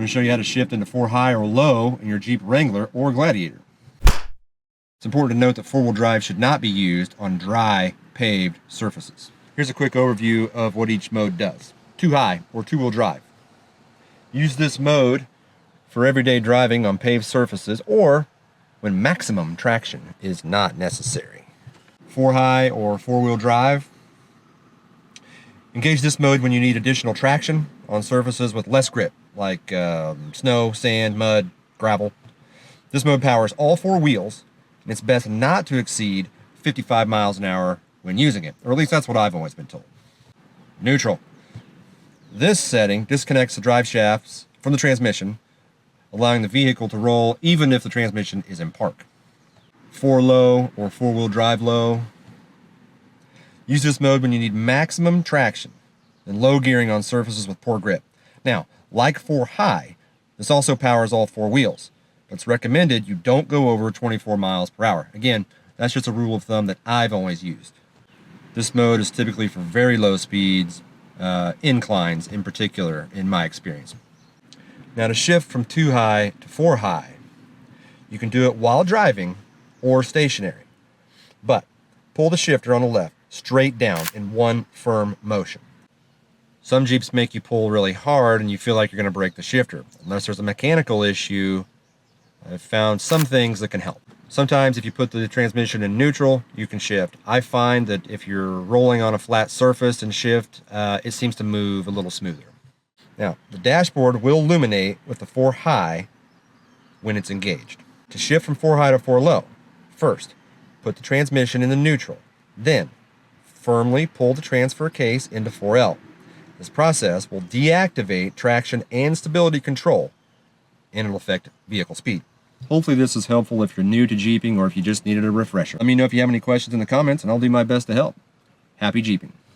going to show you how to shift into 4 high or low in your Jeep Wrangler or Gladiator. It's important to note that 4-wheel drive should not be used on dry, paved surfaces. Here's a quick overview of what each mode does. 2 high or 2-wheel drive. Use this mode for everyday driving on paved surfaces or when maximum traction is not necessary. 4 high or 4-wheel drive. Engage this mode when you need additional traction on surfaces with less grip, like snow, sand, mud, gravel. This mode powers all 4 wheels, and it's best not to exceed 55 miles an hour when using it, or at least that's what I've always been told. Neutral. This setting disconnects the drive shafts from the transmission, allowing the vehicle to roll even if the transmission is in park. 4 low or 4-wheel drive low. Use this mode when you need maximum traction and low gearing on surfaces with poor grip. Now, like 4 high, this also powers all 4 wheels, but it's recommended you don't go over 24 miles per hour. Again, that's just a rule of thumb that I've always used. This mode is typically for very low speeds, inclines in particular, in my experience. Now, to shift from 2 high to 4 high, you can do it while driving or stationary, but pull the shifter on the left straight down in one firm motion. Some Jeeps make you pull really hard and you feel like you're going to break the shifter. Unless there's a mechanical issue, I've found some things that can help. Sometimes if you put the transmission in neutral, you can shift. I find that if you're rolling on a flat surface and shift, it seems to move a little smoother. Now, the dashboard will illuminate with the 4 high when it's engaged. To shift from 4 high to 4 low, first, put the transmission in the neutral. Then, firmly pull the transfer case into 4L. This process will deactivate traction and stability control, and it'll affect vehicle speed. Hopefully this is helpful if you're new to Jeeping or if you just needed a refresher. Let me know if you have any questions in the comments, and I'll do my best to help. Happy Jeeping.